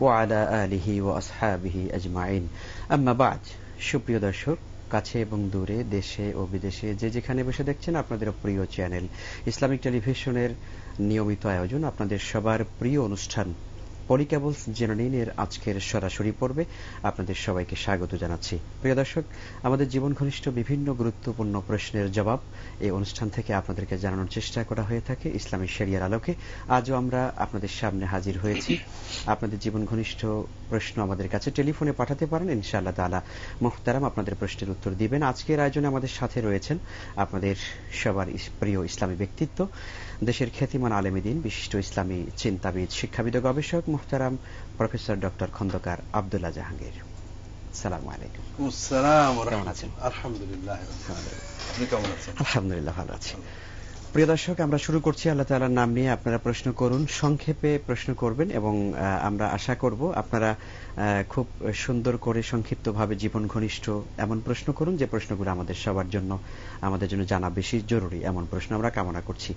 ওয়ালা আলিহি ওয়া আসহাবিহি আজমাইন আম্মা বাদ। সুপ্রিয় দর্শক, কাছে এবং দূরে, দেশে ও বিদেশে যে যেখানে বসে দেখছেন আপনাদের প্রিয় চ্যানেল ইসলামিক টেলিভিশনের নিয়মিত আয়োজন আপনাদের সবার প্রিয় অনুষ্ঠান পলিক্যাবলস জেনে নিন এর আজকের সরাসরি পর্বে আপনাদের সবাইকে স্বাগত জানাচ্ছি। প্রিয় দর্শক, আমাদের জীবন ঘনিষ্ঠ বিভিন্ন গুরুত্বপূর্ণ প্রশ্নের জবাব এই অনুষ্ঠান থেকে আপনাদেরকে জানানোর চেষ্টা করা হয়ে থাকে ইসলামী শরিয়ার আলোকে। আজও আমরা আপনাদের সামনে হাজির হয়েছি। আপনাদের জীবন ঘনিষ্ঠ প্রশ্ন আমাদের কাছে টেলিফোনে পাঠাতে পারেন, ইনশাআল্লাহ তাআলা মুহতারাম আপনাদের প্রশ্নের উত্তর দিবেন। আজকের আয়োজনে আমাদের সাথে রয়েছেন আপনাদের সবার প্রিয় ইসলামী ব্যক্তিত্ব, দেশের খ্যাতিমান আলেমে দ্বীন, বিশিষ্ট ইসলামী চিন্তাবিদ, শিক্ষাবিদ ও গবেষক মুহতারাম প্রফেসর ডক্টর খন্দকার আব্দুল্লাহ জাহাঙ্গীর। আসসালামু আলাইকুম। কেমন আছেন? আলহামদুলিল্লাহ ভালো আছি। প্রিয় দর্শক, আমরা শুরু করছি আল্লাহ তাআলার নাম নিয়ে। আপনারা প্রশ্ন করুন, সংক্ষেপে প্রশ্ন করবেন এবং আমরা আশা করব আপনারা খুব সুন্দর করে সংক্ষিপ্তভাবে জীবন ঘনিষ্ঠ এমন প্রশ্ন করুন যে প্রশ্নগুলো আমাদের সবার জন্য, আমাদের জন্য জানা বেশি জরুরি, এমন প্রশ্ন আমরা কামনা করছি।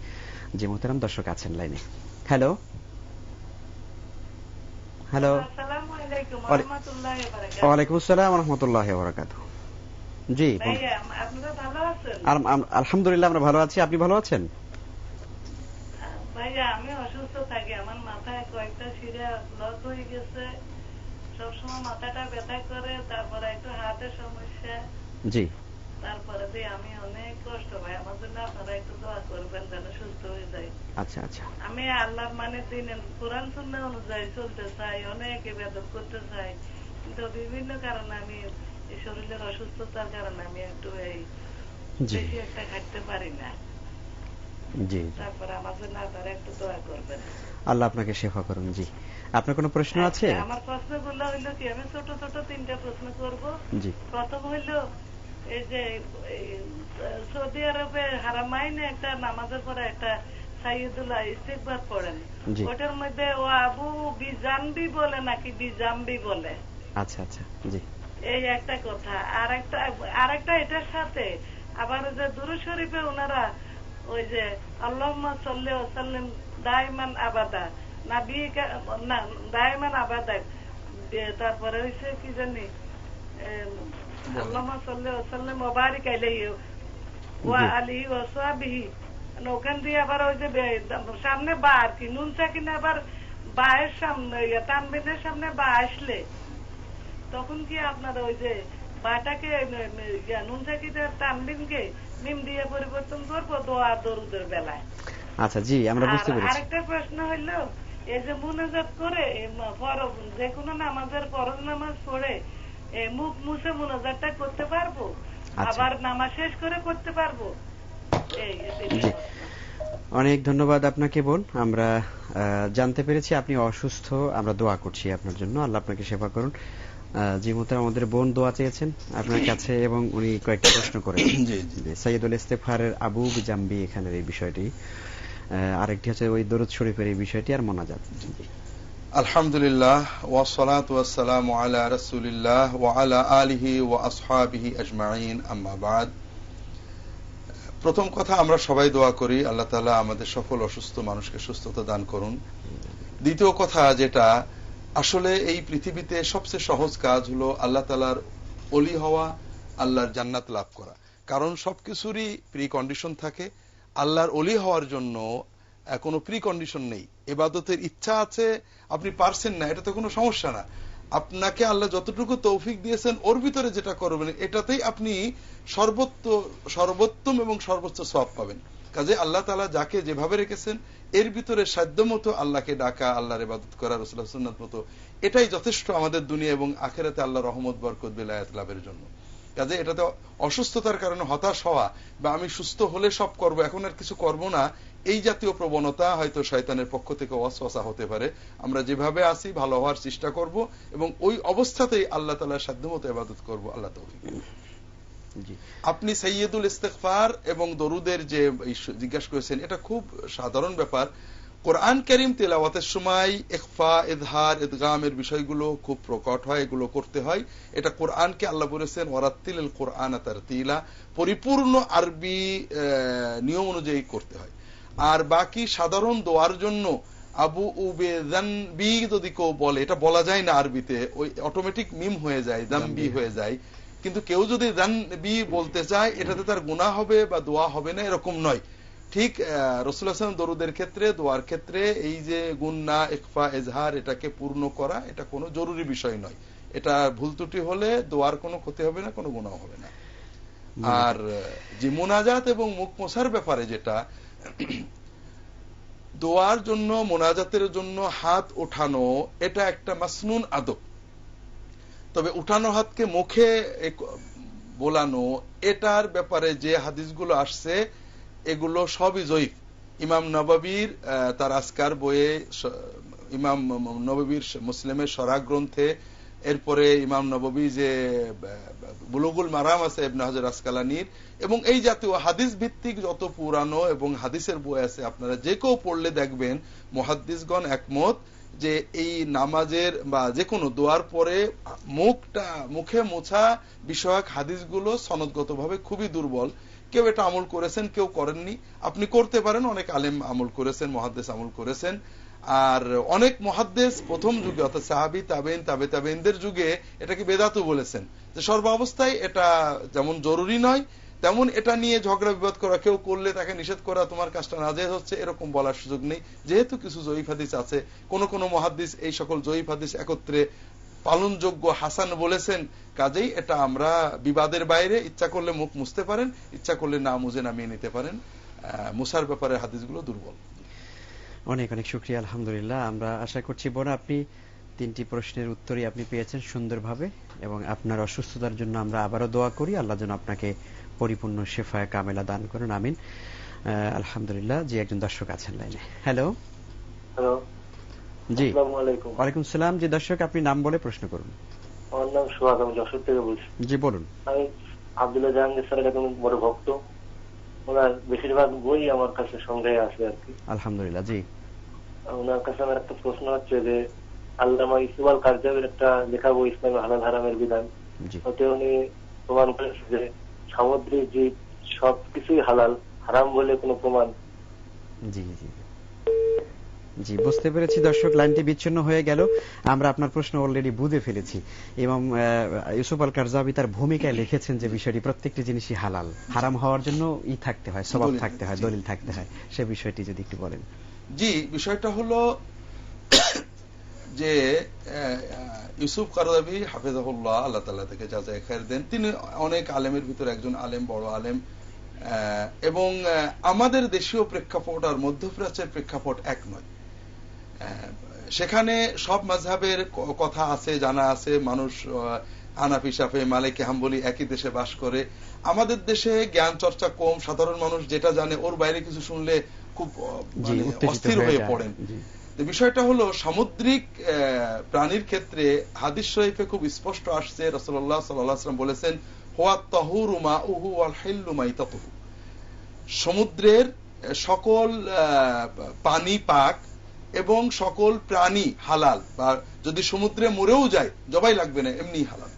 যে মোহতারাম দর্শক আছেন লাইনে। হ্যালো হ্যালো, ওয়ালাইকুম আসসালাম ওয়া রাহমাতুল্লাহি ওয়া বারাকাতুহু। জি আলহামদুলিল্লাহ, আমরা ভালো আছি। আপনি ভালো আছেন? ভাইয়া, আমি অসুস্থ থাকি, আমার মাথায় কয়েকটা শিরা ব্লক হয়ে গেছে, সবসময় মাথাটা ব্যথা করে, তারপরে একটু হার্টের সমস্যা। জি, তারপরে দিয়ে আমি অনেক কষ্ট ভাই, আমার জন্য আপনারা একটু দোয়া করবেন যেন সুস্থ হয়ে যায়। আচ্ছা আচ্ছা। আমি আল্লাহর মানে কোরআন সুন্নাহ অনুযায়ী চলতে চাই, অনেক ইবাদত করতে চাই, কিন্তু বিভিন্ন কারণে আমি এই শরীরের অসুস্থতার কারণে আমি একটু এই বেশি একটা খাইতে পারি না। জি, তারপরে আমার জন্য আপনারা একটু দোয়া করবেন। আল্লাহ আপনাকে শেফা করুন। জি, আপনার কোনো প্রশ্ন আছে? আমার প্রশ্নগুলো হইলো কি, আমি ছোট ছোট তিনটা প্রশ্ন করব। জি। প্রথম হইলো, এই যে সৌদি আরবে হারামাইনে একটা নামাজের পরে একটা সাইয়্যিদুল্লাহ ইস্তিগফার পড়েন, ওটার মধ্যে ও আবু বিজাম্বি বলে নাকি বিজাম্বি বলে? আচ্ছা আচ্ছা। জি, এই একটা কথা। আর একটা এটার সাথে আবার যে দুরূদ শরীফে ওনারা ওই যে আল্লাহুম্মা সাল্লি ওয়া সাল্লিম দাইমান আবাদা নাবিকা না দাইমান আবাদা, তারপরে হইছে কি জানি আল্লাহুম্মা সাল্লি ওয়া সাল্লিম ওয়া বারিক আলাইহি ওয়া আলিহি ওয়া সাহবিহি, ওখান দিয়ে আবার ওই যে সামনে বা আর কি নুন সাকিন, আবার বায়ের সামনে তানবিনের সামনে বা আসলে তখন কি আপনারা ওই যে বাটাকে নুন সাকিনের তানবিনকে মিম দিয়ে পরিবর্তন করবো দোয়া দরুদের বেলায়? আচ্ছা জি, আমরা বুঝতে পেরেছি। আরেকটা প্রশ্ন হইলো, এই যে মুনাজাত করে যে কোনো নামাজের ফরজ নামাজ পড়ে মুখ মুছে মুনাজাতটা করতে পারবো? আবার নামাজ শেষ করে করতে পারবো? অনেক ধন্যবাদ আপনাকে বোন। আমরা জানতে পেরেছি আপনি অসুস্থ, আমরা দোয়া করছি আপনার জন্য, আল্লাহ আপনাকে সেবা করুন। জি মোহতারাম, আমাদের বোন দোয়া চেয়েছেন আপনার কাছে এবং উনি কয়েকটা প্রশ্ন করেছেন। সাইয়্যিদুল ইস্তিগফারের আবু বিজাম্বি এখানের এই বিষয়টি, আরেকটি হচ্ছে ওই দরুদ শরীফের এই বিষয়টি, আর মোনাজাত। আলহামদুলিল্লাহ ওয়া সালাতু ওয়াস সালামু আলা রাসূলিল্লাহ ওয়া আলা আলিহি ওয়া আসহাবিহি আজমাইন, আম্মা বাদ। প্রথম কথা, আমরা সবাই দোয়া করি আল্লাহ তাআলা আমাদের সকল অসুস্থ মানুষকে সুস্থতা দান করুন। দ্বিতীয় কথা, যেটা আসলে এই পৃথিবীতে সবচেয়ে সহজ কাজ হলো আল্লাহ তাআলার ওলি হওয়া, আল্লাহর জান্নাত লাভ করা। কারণ সবকিছুরই প্রি কন্ডিশন থাকে। আল্লাহর ওলি হওয়ার জন্য কোনো প্রি কন্ডিশন নেই। ইবাদতের ইচ্ছা আছে, আপনি পারছেন না, এটা তো কোনো সমস্যা না। আপনাকে আল্লাহ যতটুকু তৌফিক দিয়েছেন ওর ভিতরে যেটা করবেন এটাতেই আপনি সর্বোত্তম এবং সর্বোচ্চ সওয়াব পাবেন। কাজে আল্লাহ তাআলা যাকে যেভাবে রেখেছেন এর ভিতরে সাধ্য মতো আল্লাহকে ডাকা, আল্লাহর ইবাদত করা, রাসূলুল্লাহ সুন্নাত মতো, এটাই যথেষ্ট আমাদের দুনিয়া এবং আখিরাতে আল্লাহর রহমত বরকত বেলায়েত লাভের জন্য। কাজে এটাতে অসুস্থতার কারণে হতাশ হওয়া বা আমি সুস্থ হলে সব করব, এখন আর কিছু করব না, এই জাতীয় প্রবণতা হয়তো শয়তানের পক্ষ থেকে ওয়াসওয়াসা হতে পারে। আমরা যেভাবে আছি ভালো হওয়ার চেষ্টা করব এবং ওই অবস্থাতেই আল্লাহ তাআলার সাধ্যমতো ইবাদত করব। আল্লাহ তৌফিক। আপনি সাইয়্যিদুল ইস্তিগফার এবং দরুদের যে জিজ্ঞাসা করেছেন, এটা খুব সাধারণ ব্যাপার। কোরআন কারীম তেলাওয়াতের সময় ইখফা, ইযহার, ইদগামের বিষয়গুলো খুব প্রকট হয়, এগুলো করতে হয়। এটা কোরআনকে আল্লাহ বলেছেন ওয়ারাত্তিলিল কোরআনা তারতিলা, পরিপূর্ণ আরবি নিয়ম অনুযায়ী করতে হয়। আর বাকি সাধারণ দোয়ার জন্য আবু উবে জানবি যদি কেউ বলে, এটা বলা যায় না আরবিতে, ওই অটোমেটিক মিম হয়ে যায়, জানবি হয়ে যায়। কিন্তু কেউ যদি জানবি বলতে চায়, এটাতে তার গুনাহ হবে বা দোয়া হবে না, এরকম নয়। ঠিক রাসূলুল্লাহ সাল্লাল্লাহু আলাইহি ওয়াসাল্লাম দরুদের ক্ষেত্রে, দোয়ার ক্ষেত্রে এই যে গুন্না, ইখফা, ইজহার, এটাকে পূর্ণ করা, এটা কোনো জরুরি বিষয় নয়। এটা ভুল ত্রুটি হলে দোয়ার কোনো ক্ষতি হবে না, কোনো গুনাহ হবে না। আর যে মুনাজাত এবং মুখ মোছার ব্যাপারে, যেটা দোয়ার জন্য, মোনাজাতের জন্য হাত ওঠানো, এটা একটা মাসনুন আদব। তবে উঠানো হাতকে মুখে বোলানো, এটার ব্যাপারে যে হাদিসগুলো আসছে এগুলো সবই জয়ীফ। ইমাম নববীর তার আসকার বইয়ে, ইমাম নববীর মুসলিমের শরা গ্রন্থে, এরপরে ইমাম নববী যে বুলুগুল মারাম আছে ইবনে হাজার আসকালানির, এবং এই জাতীয় হাদিস ভিত্তিক যত পুরানো এবং হাদিসের বই আছে, আপনারা যে কেউ পড়লে দেখবেন মুহাদ্দিসগণ একমত যে এই নামাজের বা যে কোনো দোয়ার পরে মুখে মোছা বিষয়ক হাদিসগুলো সনদগতভাবে খুবই দুর্বল। কেউ এটা আমল করেছেন, কেউ করেননি। আপনি করতে পারেন, অনেক আলেম আমল করেছেন, মুহাদ্দিস আমল করেছেন। আর অনেক মুহাদ্দিস প্রথম যুগে, অর্থাৎ সাহাবী, তাবেইন, তাবে তাবেইনদের যুগে এটাকে বেদাতও বলেছেন। যে সর্বাবস্থায় এটা যেমন জরুরি নয়, তেমন এটা নিয়ে ঝগড়া বিবাদ করা, কেউ করলে তাকে নিষেধ করা, তোমার কাজটা নাজায়েজ হচ্ছে, এরকম বলার সুযোগ নেই। যেহেতু কিছু জয়ীফ হাদিস আছে, কোন কোন মুহাদ্দিস এই সকল জয়ীফ হাদিস একত্রে পালনযোগ্য হাসান বলেছেন, কাজেই এটা আমরা বিবাদের বাইরে, ইচ্ছা করলে মুখ মুছতে পারেন, ইচ্ছা করলে না মুজে নামিয়ে নিতে পারেন। মুসার ব্যাপারে হাদিসগুলো দুর্বল। অনেক অনেক শুকরিয়া, আলহামদুলিল্লাহ। আমরা আশা করছি বোন, আপনি 3টি প্রশ্নের উত্তরই আপনি পেয়েছেন সুন্দরভাবে, এবং আপনার অসুস্থতার জন্য আমরা আবারও দোয়া করি, আল্লাহ যেন আপনাকে পরিপূর্ণ শেফায়ে কামেলা দান করুন, আমিন। আলহামদুলিল্লাহ। জি, একজন দর্শক আছেন লাইনে। হ্যালো। হ্যালো, জি, আসসালামু আলাইকুম। ওয়ালাইকুম সালাম। জি দর্শক, আপনি নাম বলে প্রশ্ন করুন। আমার নাম সোহাগ, আমি যশোর থেকে বলছি। জি বলুন। আমি আব্দুল্লাহ জাহাঙ্গীর স্যারের একজন বড় ভক্ত। ওনার বেশিরভাগ বই আমার কাছে সংগ্রহে আছে আর কি। আলহামদুলিল্লাহ। জি, ওনার কাছে আমার একটা প্রশ্ন হচ্ছে যে, আল্লামা ইউসুফ আল কারজাবির একটা লেখা বই ইসলামী হালাল হারামের বিধান, ওতে উনি প্রমাণ করেছে যে সামুদ্রিক জীব সবকিছুই হালাল, হারাম বলে কোনো প্রমাণ। জি জি জি, বুঝতে পেরেছি দর্শক, লাইনটি বিচ্ছিন্ন হয়ে গেল। আমরা আপনার প্রশ্ন অলরেডি বুঝে ফেলেছি। এবং ইউসুফ আল কারজাবি তার ভূমিকায় লিখেছেন যে বিষয়টি প্রত্যেকটি জিনিসই হালাল, হারাম হওয়ার জন্য থাকতে হয়, সওয়াব থাকতে হয়, দলিল থাকতে হয়, সে বিষয়টি যদি একটু বলেন। জি, বিষয়টা হলো যে ইউসুফ কারজাবি হাফেজাহুল্লাহ, আল্লাহ তাআলা থেকে জাযায়ে খায়ের দেন, তিনি অনেক আলেমের ভিতরে একজন আলেম, বড় আলেম। এবং আমাদের দেশীয় প্রেক্ষাপট আর মধ্যপ্রাচ্যের প্রেক্ষাপট এক নয়। সেখানে সব মাযহাবের কথা আছে, জানা আছে, মানুষ হানাফি, শাফিঈ, মালিকি, হাম্বলি একই দেশে বাস করে। আমাদের দেশে জ্ঞান চর্চা কম, সাধারণ মানুষ যেটা জানে ওর বাইরে কিছু শুনলে খুব অস্থির হয়ে পড়েন। বিষয়টা হলো সামুদ্রিক প্রাণীর ক্ষেত্রে হাদিস শরীফে খুব স্পষ্ট আসছে, রাসূলুল্লাহ সাল্লাল্লাহু আলাইহি ওয়াসাল্লাম বলেছেন, হুয়া তাহুরু মাউহু ওয়াল হিল্লু মাইতাতুহু। সমুদ্রের সকল পানি পাক এবং সকল প্রাণী হালাল, বা যদি সমুদ্রে মরেও যায় জবাই লাগবে না, এমনি হালাল।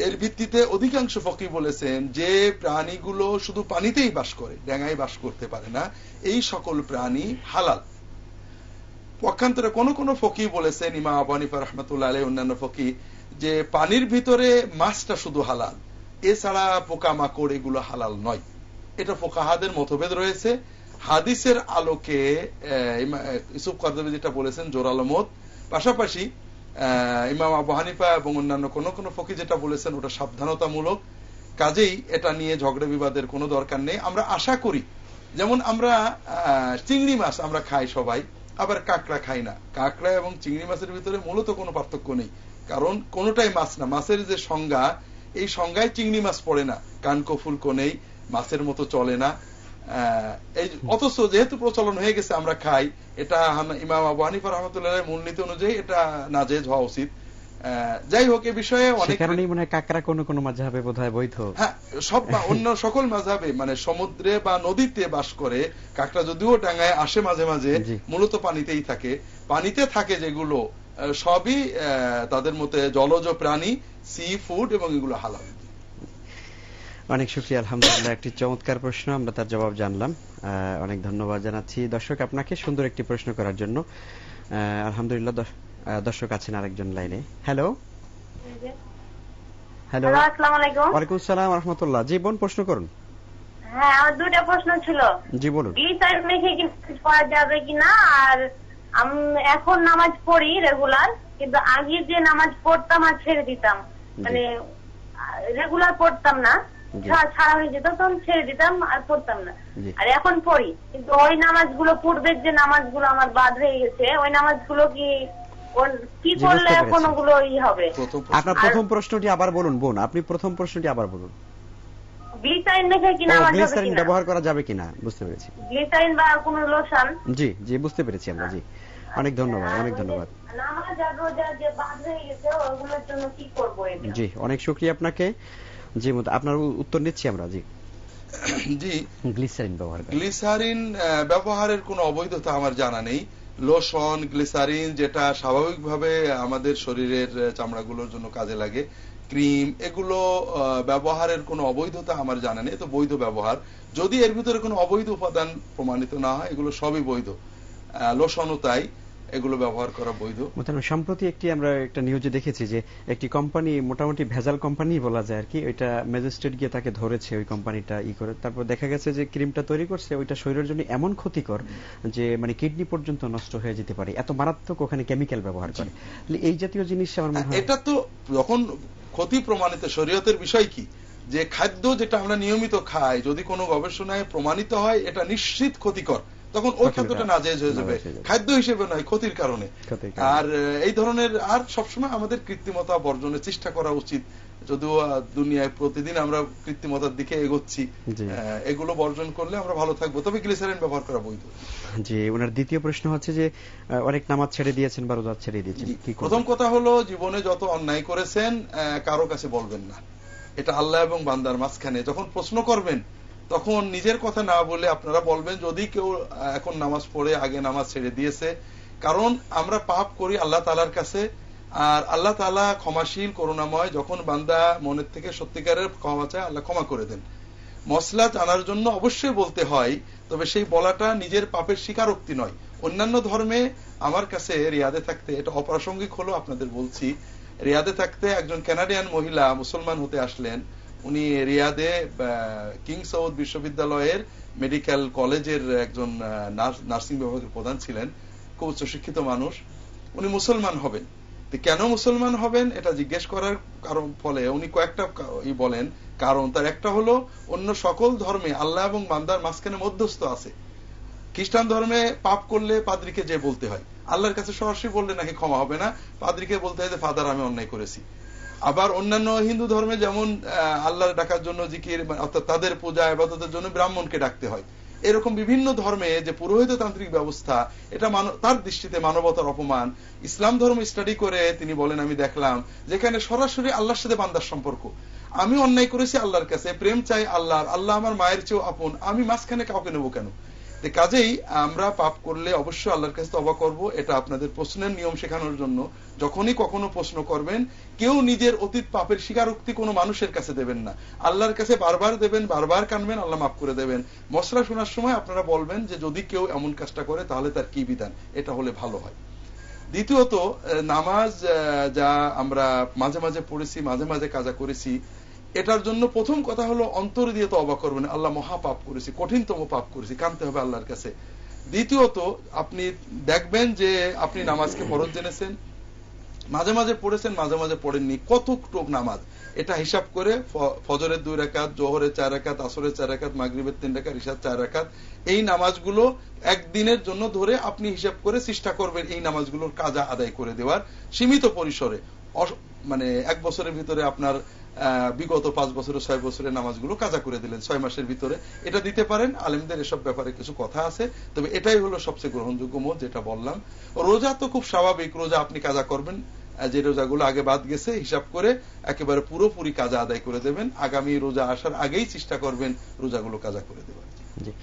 এর ভিত্তিতে অধিকাংশ ফকি বলেছেন যে প্রাণীগুলো শুধু পানিতেই বাস করে, ডেঙ্গায় বাস করতে পারে না, এই সকল প্রাণী হালাল। পক্ষান্তরে কোন কোন ফকি বলেছেন, ইমাম আবু হানিফা রাহমাতুল্লাহ আলাইহি, অন্যান্য ফকি, যে পানির ভিতরে মাছটা শুধু হালাল, এছাড়া পোকামাকড় এগুলো হালাল নয়। এটা ফুকাহাদের মতভেদ রয়েছে। হাদিসের আলোকে ইউসুফ কারজাবি যেটা বলেছেন জোরালো মত, পাশাপাশি ইমাম আবু হানিফা এবং অন্যান্য কোন কোন ফকি যেটা বলেছেন ওটা সাবধানতামূলক। কাজেই এটা নিয়ে ঝগড়া বিবাদের কোনো দরকার নেই। আমরা আশা করি, যেমন আমরা চিংড়ি মাছ আমরা খাই সবাই, আবার কাঁকড়া খাই না। কাঁকড়া এবং চিংড়ি মাছের ভিতরে মূলত কোনো পার্থক্য নেই, কারণ কোনোটাই মাছ না। মাছের যে সংজ্ঞা, এই সংজ্ঞায় চিংড়ি মাছ পড়ে না, কানকো ফুলকো নেই, মাছের মতো চলে না। অথচ যেহেতু প্রচলন হয়ে গেছে আমরা খাই, এটা ইমাম আবু হানিফা রাহমাতুল্লাহ মূলনীতি অনুযায়ী এটা নাজেজ হওয়া উচিত। যাই হোক, এ বিষয়ে অনেক কারণেই মনে হয় কাঁকড়া কোন কোন মাযহাবে বোধহয় বৈধ। হ্যাঁ, সব অন্য সকল মাযহাবে, মানে সমুদ্রে বা নদীতে বাস করে কাঁকড়া যদিও ডাঙায় আসে মাঝে মাঝে, মূলত পানিতেই থাকে। পানিতে থাকে যেগুলো সবই তাদের মতে জলজ প্রাণী, সি ফুড, এবং এগুলো হালাল। অনেক শুকরিয়া, আলহামদুলিল্লাহ। একটি চমৎকার প্রশ্ন, আমরা তার জবাব জানলাম। অনেক ধন্যবাদ জানাচ্ছি দর্শক আপনাকে সুন্দর একটি প্রশ্ন করার জন্য। আলহামদুলিল্লাহ। দর্শক আছেন আরেকজন লাইনে। হ্যালো হ্যালো, আসসালামু আলাইকুম। ওয়ালাইকুম আসসালাম ওয়া রাহমাতুল্লাহ। জি বোন, প্রশ্ন করুন। হ্যাঁ, আমার দুটো প্রশ্ন ছিল। জি বলুন। গ্লিসারিন মেখে কি পড়া যাবে কিনা, আর আমি এখন নামাজ পড়ি রেগুলার, কিন্তু আগে যে নামাজ পড়তাম আর ছেড়ে দিতাম, মানে রেগুলার পড়তাম না, ছাড়া হয়ে যেত, তখন ছেড়ে দিতাম আর পড়তাম না। আর এখন পড়ি, কিন্তু ওই নামাজগুলো, পূর্বের যে নামাজগুলো আমার বাদ হয়ে গেছে, ওই নামাজগুলো কি করলে এখন ওগুলো হবে? আপনার প্রথম প্রশ্নটি আবার বলুন বোন, আপনি প্রথম প্রশ্নটি আবার বলুন। গ্লিসারিন মেখে কি নামাজ হবে কিনা, গ্লিসারিন ব্যবহার করা যাবে কিনা, বুঝতে পেরেছি। গ্লিসারিন বা কোনো লোশন। জি জি, বুঝতে পেরেছি আমরা। জি, অনেক ধন্যবাদ, অনেক ধন্যবাদ। নামাজ আর রোজা যে বাদ হয়ে গেছে, ওগুলোর জন্য কি করব? জি, অনেক শুকরিয়া আপনাকে। জি, আপনার উত্তর নিচ্ছি আমরা। জি জি, গ্লিসারিন ব্যবহার, গ্লিসারিন ব্যবহারের কোনো অবৈধতা আমার জানা নেই। লোশন, গ্লিসারিন যেটা স্বাভাবিকভাবে আমাদের শরীরের চামড়াগুলোর জন্য কাজে লাগে, ক্রিম, এগুলো ব্যবহারের কোনো অবৈধতা আমার জানা নেই। তো বৈধ ব্যবহার, যদি এর ভিতরে কোনো অবৈধ উপাদান প্রমাণিত না হয়, এগুলো সবই বৈধ। লোশনও তাই, এগুলো ব্যবহার করা বৈধ। সম্প্রতি আমরা একটা নিউজে দেখেছি যে একটি কোম্পানি, মোটামুটি ভেজাল কোম্পানি বলা যায় আর কি, ওইটা ম্যাজিস্ট্রেট গিয়ে তাকে ধরেছে, ওই কোম্পানিটা করে, তারপর দেখা গেছে যে ক্রিমটা তৈরি করছে, ওইটা শরীরের জন্য এমন ক্ষতিকর যে মানে কিডনি পর্যন্ত নষ্ট হয়ে যেতে পারে, এত মারাত্মক ওখানে কেমিক্যাল ব্যবহার করে। এই জাতীয় জিনিস আমার মনে হয়, এটা তো যখন ক্ষতি প্রমাণিত, শরীয়তের বিষয় কি, যে খাদ্য যেটা আমরা নিয়মিত খাই, যদি কোনো গবেষণায় প্রমাণিত হয় এটা নিশ্চিত ক্ষতিকর, তখন ওই খাদ্যটা নাজায়েজ হয়ে যাবে, খাদ্য হিসেবে নয়, ক্ষতির কারণে। আর এই ধরনের, আর সবসময় আমাদের কৃত্রিমতা বর্জনের চেষ্টা করা উচিত, যদিও দুনিয়ায় প্রতিদিন আমরা কৃত্রিমতার দিকে এগোচ্ছি, এগুলো বর্জন করলে আমরা ভালো থাকবো। তবে গ্লিসারিন ব্যবহার করা বৈধ। জি, ওনার দ্বিতীয় প্রশ্ন হচ্ছে যে অনেক নামাজ ছেড়ে দিয়েছেন বা রোজা ছেড়ে দিয়েছেন, প্রথম কথা হলো, জীবনে যত অন্যায় করেছেন কারো কাছে বলবেন না, এটা আল্লাহ এবং বান্দার মাঝখানে। যখন প্রশ্ন করবেন তখন নিজের কথা না বলে আপনারা বলবেন যদি কেউ এখন নামাজ পড়ে আগে নামাজ ছেড়ে দিয়েছে, কারণ আমরা পাপ করি আল্লাহ তাআলার কাছে, আর আল্লাহ তাআলা ক্ষমাশীল, করুণাময়। যখন বান্দা মনের থেকে সত্যিকারের ক্ষমা চায়, আল্লাহ ক্ষমা করে দেন। মসলা জানার জন্য অবশ্যই বলতে হয়, তবে সেই বলাটা নিজের পাপের স্বীকারোক্তি নয়। অন্যান্য ধর্মে আমার কাছে রিয়াদে থাকতে, এটা অপ্রাসঙ্গিক হলো আপনাদের বলছি, রিয়াদে থাকতে একজন কানাডিয়ান মহিলা মুসলমান হতে আসলেন। উনি রিয়াদে কিং সৌদ বিশ্ববিদ্যালয়ের মেডিকেল কলেজের একজন নার্সিং বিভাগের প্রধান ছিলেন, খুব উচ্চশিক্ষিত মানুষ। উনি মুসলমান হবেন, কেন মুসলমান হবেন এটা জিজ্ঞেস করার কারণ ফলে উনি কয়েকটা বলেন কারণ। তার একটা হলো, অন্য সকল ধর্মে আল্লাহ এবং বান্দার মাঝখানে মধ্যস্থ আছে। খ্রিস্টান ধর্মে পাপ করলে পাদ্রীকে যে বলতে হয়, আল্লাহর কাছে সরাসরি বললে নাকি ক্ষমা হবে না, পাদ্রীকে বলতে হয় যে ফাদার আমি অন্যায় করেছি। আবার অন্যান্য হিন্দু ধর্মে যেমন আল্লাহর ডাকার জন্য জিকির, অর্থাৎ তাদের পূজা ইবাদতের জন্য ব্রাহ্মণকে ডাকতে হয়। এরকম বিভিন্ন ধর্মে যে পুরোহিত তান্ত্রিক ব্যবস্থা, এটা তার দৃষ্টিতে মানবতার অপমান। ইসলাম ধর্ম স্টাডি করে তিনি বলেন, আমি দেখলাম যেখানে সরাসরি আল্লাহর সাথে বান্দার সম্পর্ক, আমি অন্যায় করেছি আল্লাহর কাছে, প্রেম চাই আল্লাহর, আল্লাহ আমার মায়ের চেয়েও আপন, আমি মাঝখানে কাউকে নেবো কেন? কাজেই আমরা পাপ করলে অবশ্যই আল্লাহর কাছে তওবা করব। এটা আপনাদের প্রশ্নের নিয়ম শেখানোর জন্য। যখনই কখনো প্রশ্ন করবেন, কেউ নিজের অতীত পাপের স্বীকারোক্তি কোনো মানুষের কাছে দেবেন না, আল্লাহর কাছে বারবার দেবেন, বারবার কানবেন, আল্লাহ মাফ করে দেবেন। মশলা শোনার সময় আপনারা বলবেন যে যদি কেউ এমন কাজটা করে তাহলে তার কি বিধান, এটা হলে ভালো হয়। দ্বিতীয়ত, নামাজ যা আমরা মাঝে মাঝে পড়েছি, মাঝে মাঝে কাজা করেছি, এটার জন্য প্রথম কথা হলো অন্তর দিয়ে তওবা করবেন, আল্লাহ মহা পাপ করেছি, কঠিনতম পাপ করেছি, কানতে হবে আল্লাহর কাছে। দ্বিতীয়ত, আপনি দেখবেন যে আপনি নামাজকে ফরজ জেনেছেন, মাঝে মাঝে পড়েছেন, মাঝে মাঝে পড়েননি, কতটুক নামাজ এটা হিসাব করে, ফজরের 2 রাকাত, জোহরের 4 রাকাত, আসরের 4 রাকাত, মাগরিবের 3 রাকাত, ইশার 4 রাকাত, এই নামাজগুলো একদিনের জন্য ধরে আপনি হিসাব করে চেষ্টা করবেন এই নামাজগুলোর কাজা আদায় করে দেওয়ার, সীমিত পরিসরে। মানে 1 বছরের ভিতরে আপনার বিগত 5 বছরের 6 বছরের নামাজগুলো কাজা করে দিলেন 6 মাসের ভিতরে, এটা দিতে পারেন। আলেমদের এসব ব্যাপারে কিছু কথা আছে, তবে এটাই হলো সবচেয়ে গ্রহণযোগ্য মত যেটা বললাম। রোজা তো খুব স্বাভাবিক, রোজা আপনি কাজা করবেন, যে রোজাগুলো আগে বাদ গেছে হিসাব করে একেবারে পুরোপুরি কাজা আদায় করে দেবেন। আগামী রোজা আসার আগেই চেষ্টা করবেন রোজাগুলো কাজা করে দেবেন। জি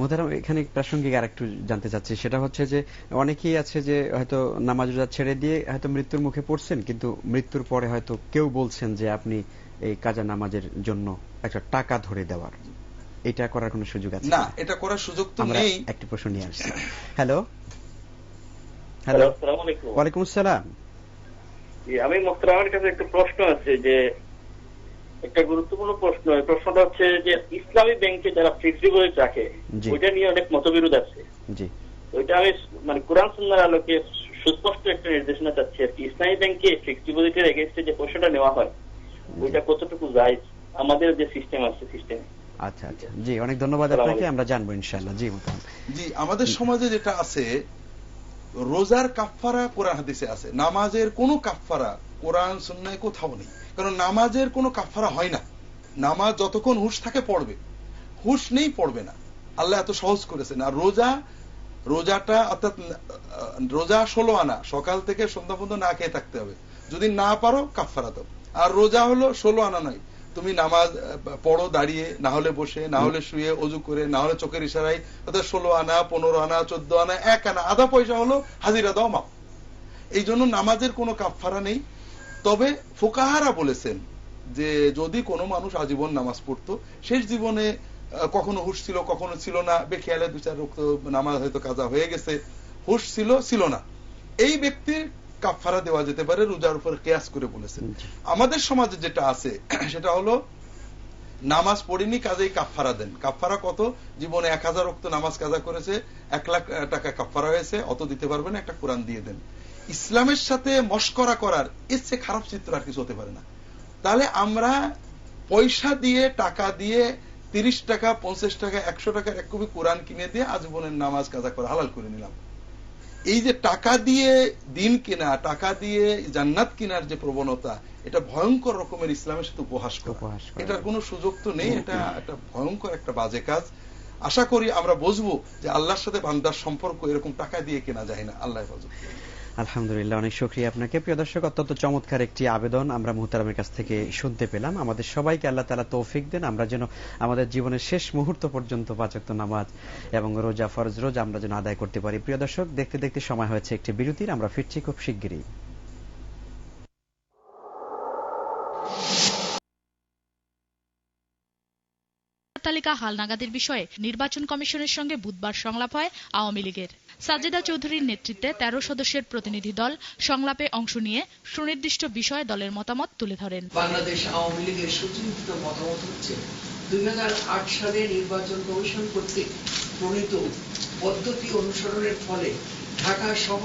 মোহতারাম, এখানে প্রাসঙ্গিক আর একটু জানতে চাচ্ছি, সেটা হচ্ছে যে অনেকেই আছে যে হয়তো নামাজ রোজা ছেড়ে দিয়ে হয়তো মৃত্যুর মুখে পড়ছেন, কিন্তু মৃত্যুর পরে হয়তো কেউ বলছেন যে আপনি এই কাজা নামাজের জন্য একটা টাকা ধরে দেওয়ার, এটা করার কোনো সুযোগ আছে? না, এটা করার সুযোগ তো নেই। একটি প্রশ্ন নিয়ে আসছি। হ্যালো হ্যালো, আসসালামু আলাইকুম। ওয়ালাইকুম আসসালাম। আমি মোহতারামের কাছে একটা প্রশ্ন আছে, যে একটা গুরুত্বপূর্ণ প্রশ্ন। প্রশ্নটা হচ্ছে যে ইসলামী ব্যাংকে যারা ফিক্সড ডিপোজিট রাখে ওইটা নিয়ে অনেক মতবিরোধ আছে। জি, ওইটা আমি মানে কোরআন সুন্নাহর আলোকে সুস্পষ্ট একটা নির্দেশনা চাচ্ছি আর কি। ইসলামী ব্যাংকে ফিক্সড ডিপোজিটের এগেইনস্টে যে পয়সাটা নেওয়া হয় ওইটা কতটুকু জায়েজ আমাদের যে সিস্টেম আছে সিস্টেমে? আচ্ছা আচ্ছা, জি, অনেক ধন্যবাদ আপনাকে, আমরা জানবো ইনশাআল্লাহ। জি মোহতারাম। জি, আমাদের সমাজে যেটা আছে, রোজার কাফফারা কোরআন হাদিসে আছে, নামাজের কোনো কাফফারা কোরআন সুন্নাহয় কোথাও নেই। কারণ নামাজের কোনো কাফফারা হয় না। নামাজ যতক্ষণ হুঁশ থাকে পড়বে, হুঁশ নেই পড়বে না। আল্লাহ এত সহজ করেছেন। আর রোজাটা অর্থাৎ রোজা 16 আনা, সকাল থেকে সন্ধ্যা পর্যন্ত না খেয়ে থাকতে হবে। যদি না পারো কাফফারা দাও। আর রোজা হলো 16 আনা নয়, তুমি নামাজ পড়ো দাঁড়িয়ে, না হলে বসে, না হলে শুয়ে, অজু করে, না হলে চোখের ইশারায়, অর্থাৎ 16 আনা, 15 আনা, 14 আনা, 1 আনা, আধা পয়সা হলো হাজিরা দাও মাপ। এই জন্য নামাজের কোনো কাফফারা নেই। তবে ফুকাহারা বলেছেন যে যদি কোনো মানুষ আজীবন নামাজ পড়তো, শেষ জীবনে কখনো হুঁশ ছিল কখনো ছিল না, বেখেয়ালে 2-4 রক্ত নামাজ হয়তো কাজা হয়ে গেছে, হুঁশ ছিল না, এই ব্যক্তির কাফফারা দেওয়া যেতে পারে, রোজার উপর কিয়াস করে বলেছেন। আমাদের সমাজে যেটা আছে সেটা হলো নামাজ পড়িনি কাজেই কাফফারা দেন। কাফফারা কত? জীবনে 1000 রক্ত নামাজ কাজা করেছে, 1 লাখ টাকা কাফফারা হয়েছে, অত দিতে পারবেন, একটা কোরআন দিয়ে দেন। ইসলামের সাথে মশকরা করার এর চেয়ে খারাপ চিত্র আর কিছু হতে পারে না। তাহলে আমরা পয়সা দিয়ে, টাকা দিয়ে 30 টাকা, 50 টাকা, 100 টাকার 1 কপি কোরআন কিনে দিয়ে আজীবনের নামাজ কাজা করে হালাল করে নিলাম। এই যে টাকা দিয়ে দিন কেনা, টাকা দিয়ে জান্নাত কেনার যে প্রবণতা, এটা ভয়ঙ্কর রকমের ইসলামের সাথে উপহাস করা। এটার কোনো সুযোগ তো নেই। এটা একটা ভয়ঙ্কর একটা বাজে কাজ। আশা করি আমরা বুঝবো যে আল্লাহর সাথে বান্দার সম্পর্ক এরকম টাকা দিয়ে কেনা যায় না। আল্লাহ হেফাজত। আলহামদুলিল্লাহ, অনেক শুকরিয়া আপনাকে। প্রিয় দর্শক, অত্যন্ত চমৎকার একটি আবেদন আমরা মুহতারামের কাছ থেকে শুনতে পেলাম। আমাদের সবাইকে আল্লাহ তাআলা তৌফিক দেন, আমরা যেন আমাদের জীবনের শেষ মুহূর্ত পর্যন্ত 5 ওয়াক্ত নামাজ এবং রোজা, ফরজ রোজা আমরা যেন আদায় করতে পারি। প্রিয় দর্শক, দেখতে দেখতে সময় হয়েছে একটি বিরতির, আমরা ফিরছি খুব শিগগিরই। তালিকা হালনাগাদের বিষয়ে নির্বাচন কমিশনের সঙ্গে বুধবার সংলাপ হয় আওয়ামী লীগের। সাজেদা চৌধুরীর নেতৃত্বে 13 সদস্যের প্রতিনিধি দল সংলাপে অংশ নিয়ে সুনির্দিষ্ট বিষয়ে দলের মতামত তুলে ধরেন। বাংলাদেশ আওয়ামী লীগের সুচিন্তিত মতামত হচ্ছে 2008 সালে নির্বাচন কমিশন কর্তৃক প্রণীত পদ্ধতি অনুসরণের ফলে ঢাকা সহ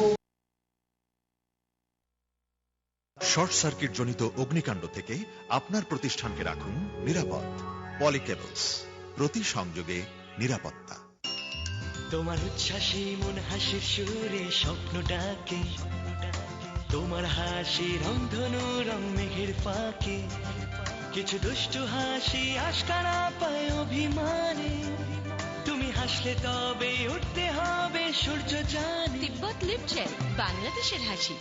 শর্ট সার্কিট জনিত অগ্নিকাণ্ড থেকে আপনার প্রতিষ্ঠানকে রাখুন নিরাপদ। পলিকেবলস, প্রতি সংযোগে নিরাপত্তা। তোমার উচ্ছ্বাসী মন হাসির সুরে স্বপ্ন ডাকে, তোমার হাসি রংধনু রং মেঘের ফাঁকে, কিছু দুষ্টু হাসি আশকারা পায় অভিমানে, তুমি হাসলে তবে উঠতে হবে সূর্য চাঁদে। তিব্বত লিপচেন, বাংলাদেশের হাসি।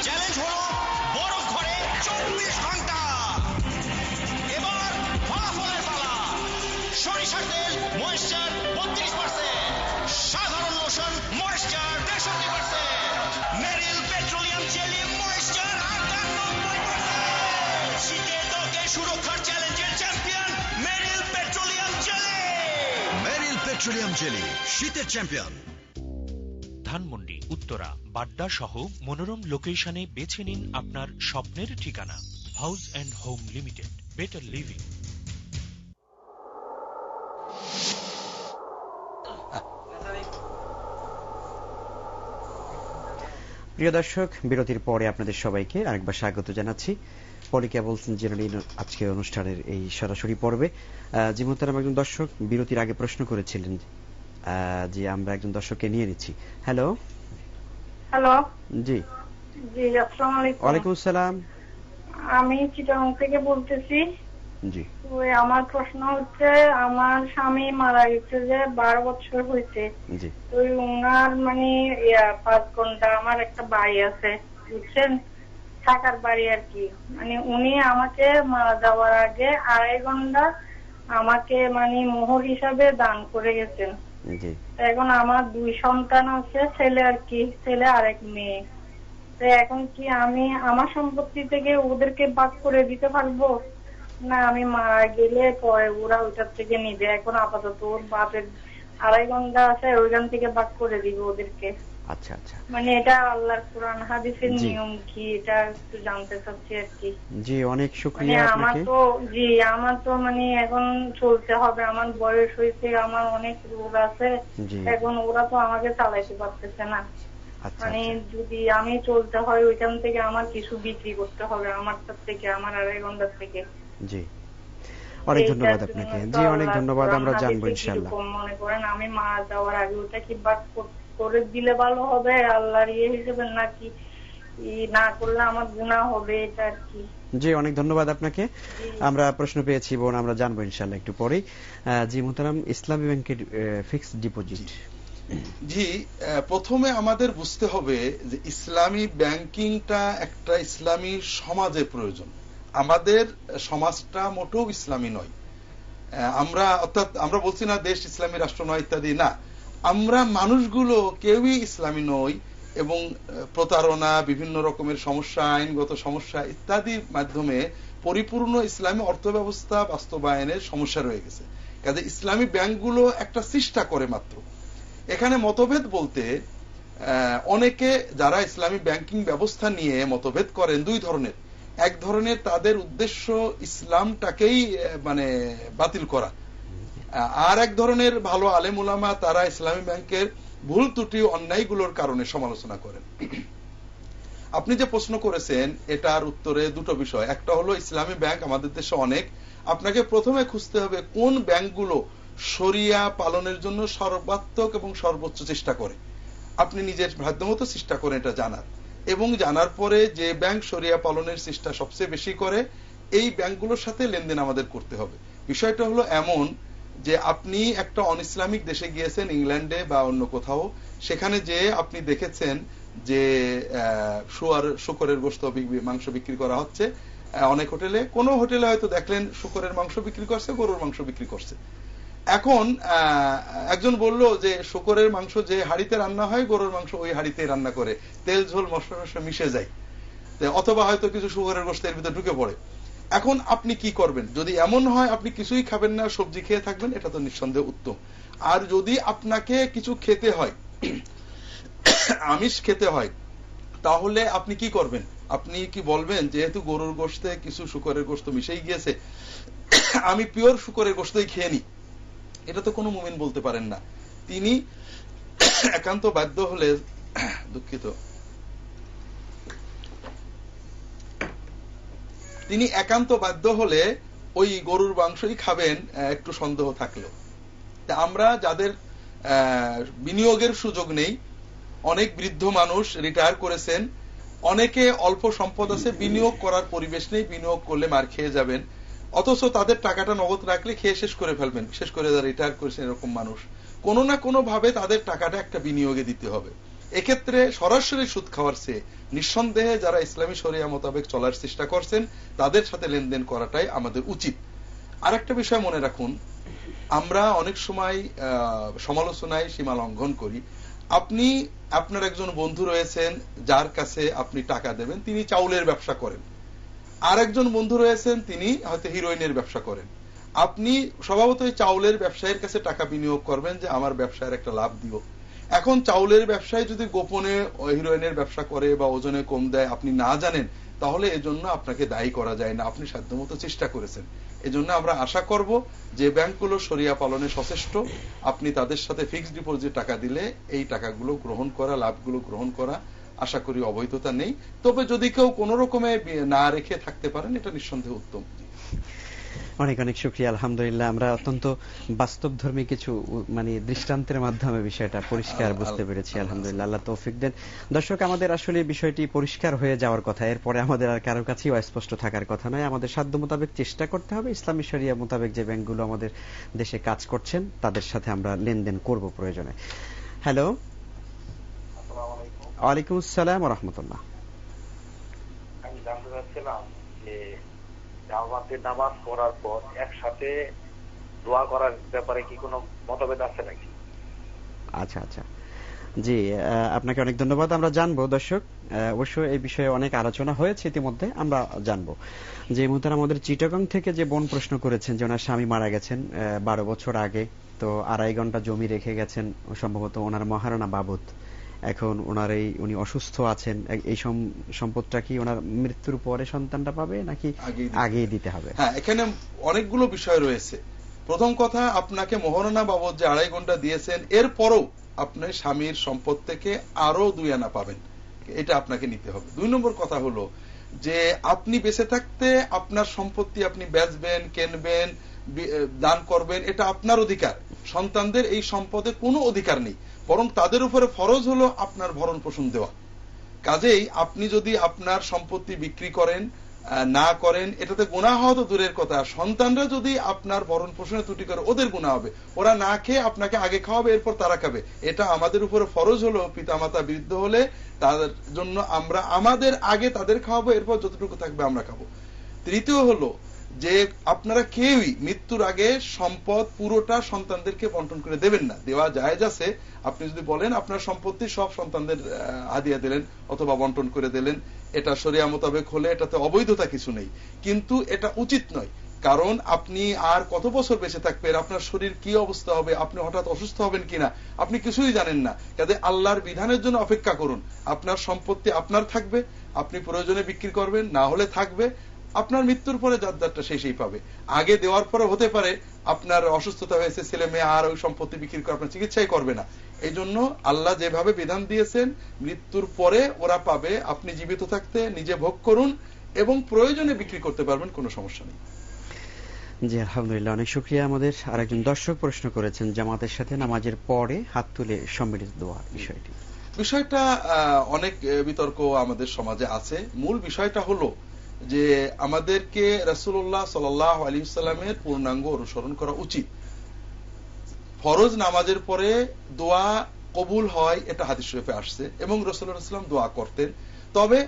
চ্যালেঞ্জ হলো বরফ ঘরে 24 ঘন্টা। এবার ফলাফলের পালা। সরিষার তেল ময়েশ্চার 32%, সাধারণ লোশন ময়েশ্চার 63%, মেরিল পেট্রোলিয়াম জেলি ময়েশ্চার 98%। শীতের ত্বকে সুরক্ষার চ্যালেঞ্জের চ্যাম্পিয়ন মেরিল পেট্রোলিয়াম জেলি। মেরিল পেট্রোলিয়াম জেলি, শীতের চ্যাম্পিয়ন। ধানমন্ডি, উত্তরা, বাড্ডা সহ মনোরম লোকেশনে বেছে নিন আপনার স্বপ্নের ঠিকানা। House and home limited, better living. প্রিয় দর্শক, বিরতির পরে আপনাদের সবাইকে আরেকবার স্বাগত জানাচ্ছি পলিকেবলস জেনারেলি আজকে অনুষ্ঠানের এই সরাসরি পর্বে। জি মুহতারাম, একজন দর্শক বিরতির আগে প্রশ্ন করেছিলেন, যে আমরা একজন দর্শককে নিয়ে নিচ্ছি। হ্যালো হ্যালো, জি জি, আসসালামু আলাইকুম। ওয়ালাইকুম আসসালাম। আমি চিটাগাং থেকে বলতেছি। জি, আমার প্রশ্ন হচ্ছে, আমার স্বামী মারা গেছে যে 12 বছর হয়েছে। জি, তো উনার মানে 5 ঘন্টা আমার একটা বাড়ি আছে, বুঝছেন, থাকার বাড়ি আর কি। মানে উনি আমাকে মারা যাওয়ার আগে 2.5 ঘন্টা আমাকে মানে মোহর হিসাবে দান করে গেছেন। এখন আমার 2 সন্তান আছে, ছেলে আর কি, ছেলে আর এক মেয়ে। তো এখন কি আমি আমার সম্পত্তি থেকে ওদেরকে ভাগ করে দিতে পারবো, না আমি মারা গেলে পরে ওরা ওইটার থেকে নিবে? এখন আপাতত ওর বাপের 2.5 ঘন্টা আছে, ওইখান থেকে ভাগ করে দিব ওদেরকে। আচ্ছা আচ্ছা, মানে এটা আল্লাহর কোরআন হাদিসের নিয়ম কি, এটা একটু জানতে চাচ্ছি আর কি। জি অনেক শুকরিয়া আপনাকে। আমার তো মানে এখন চলতে হবে, আমার বয়স হয়েছে, আমার অনেক রোগ আছে, এখন ওরা তো আমাকে চালাইতে পারতেছে না। মানে যদি আমি চলতে হয় ওইখান থেকে আমার কিছু বিক্রি করতে হবে, আমার থেকে, আমার 2.5 ঘন্টার থেকে। জি অনেক ধন্যবাদ আপনাকে। জি অনেক ধন্যবাদ, আমরা জানবো ইনশাআল্লাহ। মনে করেন আমি মারা যাওয়ার আগে ওটা কি বাদ করে দিলে ভালো হবে আল্লাহর হিসেবে, নাকি না করলে আমার গুনাহ হবে, এটা আর কি। জি অনেক ধন্যবাদ আপনাকে। আমরা প্রশ্ন পেয়েছি বোন, আমরা জানবো ইনশাআল্লাহ একটু পরেই। জি মোহতারাম, ইসলামী ব্যাংকের ফিক্সড ডিপোজিট। জি, প্রথমে আমাদের বুঝতে হবে যে ইসলামী ব্যাংকিংটা একটা ইসলামী সমাজের প্রয়োজন। আমাদের সমাজটা মোটেও ইসলামী নয়। আমরা বলছি না দেশ ইসলামী রাষ্ট্র নয় ইত্যাদি, না, আমরা মানুষগুলো কেউই ইসলামী নই এবং প্রতারণা, বিভিন্ন রকমের সমস্যা, আইনগত সমস্যা ইত্যাদির মাধ্যমে পরিপূর্ণ ইসলামী অর্থব্যবস্থা বাস্তবায়নের সমস্যা রয়ে গেছে। কাজে ইসলামী ব্যাংকগুলো একটা চেষ্টা করে মাত্র। এখানে মতভেদ বলতে অনেকে যারা ইসলামী ব্যাংকিং ব্যবস্থা নিয়ে মতভেদ করেন 2 ধরনের। এক ধরনের তাদের উদ্দেশ্য ইসলামটাকেই মানে বাতিল করা, আর এক ধরনের ভালো আলেম উলামা তারা ইসলামী ব্যাংকের ভুল ত্রুটি অন্যায়গুলোর কারণে সমালোচনা করেন। আপনি যে প্রশ্ন করেছেন এটার উত্তরে 2টো বিষয়। একটা হলো ইসলামী ব্যাংক আমাদের দেশে অনেক, আপনাকে প্রথমে খুঁজতে হবে কোন ব্যাংকগুলো শরিয়া পালনের জন্য সর্বাত্মক এবং সর্বোচ্চ চেষ্টা করে। আপনি নিজের সাধ্যমতো চেষ্টা করেন এটা জানার, এবং জানার পরে যে ব্যাংক শরিয়া পালনের চেষ্টা সবচেয়ে বেশি করে এই ব্যাংকগুলোর সাথে লেনদেন আমাদের করতে হবে। বিষয়টা হলো এমন যে আপনি একটা অন ইসলামিক দেশে গিয়েছেন, ইংল্যান্ডে বা অন্য কোথাও, সেখানে যে আপনি দেখেছেন যে শুকরের গোশত মাংস বিক্রি করা হচ্ছে অনেক হোটেলে, কোন হোটেলে হয়তো দেখলেন শুকরের মাংস বিক্রি করছে, গরুর মাংস বিক্রি করছে। এখন একজন বলল যে শুকরের মাংস যে হাড়িতে রান্না হয়, গরুর মাংস ওই হাড়িতে রান্না করে, তেল ঝোল মশলা মিশে যায়, অথবা হয়তো কিছু শুকরের গোশতের ভিতরে ঢুকে পড়ে। এখন আপনি কি করবেন? যদি এমন হয় আপনি কিছুই খাবেন না, সবজি খেয়ে থাকবেন, এটা তো নিঃসন্দেহে উত্তম। আর যদি আপনাকে কিছু খেতে হয়, আমিষ খেতে হয়, তাহলে আপনি কি করবেন? আপনি কি বলবেন যেহেতু গরুর গোশতে কিছু শুকরের গোশত মিশেই গিয়েছে, আমি পিওর শুকরের গোশতই খেয়ে নি? এটা তো কোনো মুমিন বলতে পারেন না। তিনি একান্ত বাধ্য হলে, দুঃখিত, তিনি একান্ত বাধ্য হলে ওই গরুর মাংসই খাবেন একটু সন্দেহ থাকলেও। আমরা যাদের বিনিয়োগের সুযোগ নেই, অনেক বৃদ্ধ মানুষ রিটায়ার করেছেন, অনেকে অল্প সম্পদ আছে, বিনিয়োগ করার পরিবেশ নেই, বিনিয়োগ করলে মার খেয়ে যাবেন, অথচ তাদের টাকাটা নগদ রাখলে খেয়ে শেষ করে ফেলবেন। বিশেষ করে যারা রিটায়ার করেছেন এরকম মানুষ, কোনো না কোনো ভাবে তাদের টাকাটা একটা বিনিয়োগে দিতে হবে। এক্ষেত্রে সরাসরি সুদ খাওয়ার চেয়ে নিঃসন্দেহে যারা ইসলামী শরিয়া মোতাবেক চলার চেষ্টা করছেন তাদের সাথে লেনদেন করাটাই আমাদের উচিত। আর একটা বিষয় মনে রাখুন, আমরা অনেক সময় সমালোচনায় সীমা লঙ্ঘন করি। আপনি আপনার একজন বন্ধু রয়েছেন যার কাছে আপনি টাকা দেবেন, তিনি চাউলের ব্যবসা করেন। আর একজন বন্ধু রয়েছেন তিনি হয়তো হিরোইনের ব্যবসা করেন। আপনি স্বভাবতই চাউলের ব্যবসায়ীর কাছে টাকা বিনিয়োগ করবেন যে আমার ব্যবসায়ের একটা লাভ দিব। এখন চাউলের ব্যবসায়ী যদি গোপনে হিরোইনের ব্যবসা করে বা ওজনে কম দেয়, আপনি না জানেন, তাহলে এজন্য আপনাকে দায়ী করা যায় না, আপনি সাধ্যমতো চেষ্টা করেছেন। এজন্য আমরা আশা করব যে ব্যাংকগুলো শরিয়া পালনে সচেষ্ট, আপনি তাদের সাথে ফিক্সড ডিপোজিট টাকা দিলে এই টাকাগুলো গ্রহণ করা, লাভগুলো গ্রহণ করা আশা করি অবৈধতা নেই। তবে যদি কেউ কোন রকমে না রেখে থাকতে পারেন, এটা নিঃসন্দেহে উত্তম। অনেক অনেক শুকরিয়া। আলহামদুলিল্লাহ, আমরা অত্যন্ত বাস্তবধর্মী কিছু মানে দৃষ্টান্তের মাধ্যমে বিষয়টা পরিষ্কার বুঝতে পেরেছি। আলহামদুলিল্লাহ, আল্লাহ তৌফিক দেন। দর্শক, আমাদের আসলে বিষয়টি পরিষ্কার হয়ে যাওয়ার কথা, এরপরে আমাদের আর কারো কাছেই অস্পষ্ট থাকার কথা নয়। আমাদের সাধ্য মোতাবেক চেষ্টা করতে হবে ইসলামী শরিয়া মোতাবেক যে ব্যাংকগুলো আমাদের দেশে কাজ করছেন তাদের সাথে আমরা লেনদেন করব প্রয়োজনে। হ্যালো, ওয়ালাইকুম আসসালাম ওয়া রাহমাতুল্লাহ। আমি জানতে চাচ্ছিলাম যে জামাতে নামাজ পড়ার পর একসাথে দোয়া করার ব্যাপারে কি কোনো মতভেদ আছে নাকি? আচ্ছা আচ্ছা, জি, আপনাকে অনেক ধন্যবাদ। আমরা জানবো দর্শক, অবশ্য এই বিষয়ে অনেক আলোচনা হয়েছে ইতিমধ্যে, আমরা জানবো যে মুহূর্তে আমাদের চিটাগং থেকে যে বোন প্রশ্ন করেছেন যে ওনার স্বামী মারা গেছেন 12 বছর আগে, তো 2.5 ঘন্টা জমি রেখে গেছেন সম্ভবত ওনার মহারানা বাবদ। এখন ওনার উনি অসুস্থ আছেন, এই সম্পদটা কি ওনার মৃত্যুর পরে সন্তানটা পাবে নাকি আগেই দিতে হবে? হ্যাঁ, এখানে অনেকগুলো বিষয় রয়েছে। প্রথম কথা, আপনাকে মহারানা বাবদ যে 2.5 ঘন্টা দিয়েছেন, এরপরও আপনি স্বামীর সম্পদ থেকে আরো 2 আনা পাবেন, এটা আপনাকে নিতে হবে। 2 নম্বর কথা হলো যে আপনি বেঁচে থাকতে আপনার সম্পত্তি আপনি বেচবেন, কিনবেন, দান করবেন, এটা আপনার অধিকার। সন্তানদের এই সম্পদে কোনো অধিকার নেই, বরং তাদের উপরে ফরজ হলো আপনার ভরণ পোষণ দেওয়া। কাজেই আপনি যদি আপনার সম্পত্তি বিক্রি করেন, না করেন, এটাতে গুনাহ হওয়া তো দূরের কথা, সন্তানরা যদি আপনার ভরণ পোষণে ত্রুটি করে ওদের গুনাহ হবে। ওরা না খেয়ে আপনাকে আগে খাওয়াবে, এরপর তারা খাবে। এটা আমাদের উপরে ফরজ হলো, পিতামাতা বৃদ্ধ হলে তাদের জন্য আমরা আমাদের আগে তাদের খাওয়াবো, এরপর যতটুকু থাকবে আমরা খাবো। তৃতীয় হলো যে আপনারা কেউই মৃত্যুর আগে সম্পদ পুরোটা সন্তানদেরকে বন্টন করে দেবেন না। দেওয়া জায়েজ আছে, আপনি যদি বলেন আপনার সম্পত্তি সব সন্তানদের হাদিয়া দিলেন অথবা বন্টন করে দিলেন, এটা শরিয়া মোতাবেক হলে এটাতে অবৈধতা কিছু নেই, কিন্তু এটা উচিত নয়। কারণ আপনি আর কত বছর বেঁচে থাকবেন, আপনার শরীর কি অবস্থা হবে, আপনি হঠাৎ অসুস্থ হবেন কিনা আপনি কিছুই জানেন না। কাজে আল্লাহর বিধানের জন্য অপেক্ষা করুন। আপনার সম্পত্তি আপনার থাকবে, আপনি প্রয়োজনে বিক্রি করবেন, না হলে থাকবে। আপনার মৃত্যুর পরে যাত্রাটা সেই পাবে। আগে দেওয়ার পরে হতে পারে আপনার অসুস্থতা হয়েছে, ছেলে মেয়ে আর ওই সম্পত্তি বিক্রি করে আপনার চিকিৎসাই করবে না। এই জন্য আল্লাহ যেভাবে বিধান দিয়েছেন, মৃত্যুর পরে ওরা পাবে, আপনি জীবিত থাকতে নিজে ভোগ করুন এবং প্রয়োজনে বিক্রি করতে পারবেন, কোনো সমস্যা নেই। জি, আলহামদুলিল্লাহ, অনেক শুকরিয়া। আমাদের আরেকজন দর্শক প্রশ্ন করেছেন জামাতের সাথে নামাজের পরে হাত তুলে সম্মিলিত দোয়া বিষয়টা অনেক বিতর্ক আমাদের সমাজে আছে। মূল বিষয়টা হলো যে আমাদেরকে রাসূলুল্লাহ সাল্লাল্লাহু আলাইহি ওয়াসাল্লামের পূর্ণাঙ্গ অনুসরণ করা উচিত। ফরজ নামাজের পরে দোয়া কবুল হয়, এটা হাদিস শরীফে আসছে, এবং রাসূলুল্লাহ সাল্লাল্লাহু আলাইহি ওয়াসাল্লাম দোয়া করতেন। তবে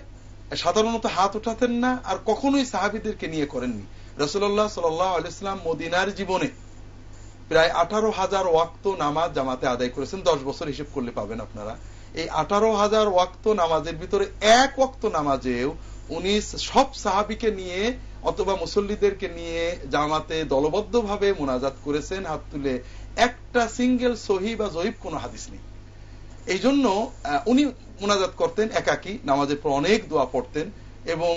সাধারণত হাত উঠাতেন না, আর কখনোই সাহাবীদেরকে নিয়ে করেননি। রাসূলুল্লাহ সাল্লাল্লাহু আলাইহি ওয়াসাল্লাম মদিনার জীবনে প্রায় 18,000 ওয়াক্ত নামাজ জামাতে আদায় করেছেন। 10 বছর হিসেব করলে পাবেন আপনারা। এই 18,000 ওয়াক্ত নামাজের ভিতরে এক ওয়াক্ত নামাজেও উনি সব সাহাবীকে নিয়ে অথবা মুসল্লিদেরকে নিয়ে জামাতে দলবদ্ধভাবে মুনাজাত করেছেন হাত তুলে। একটা সিঙ্গেল সহিহ বা জয়ীফ কোনো হাদিস নেই। এই জন্য উনি মুনাজাত করতেন একাকী, নামাজের পর অনেক দোয়া পড়তেন, এবং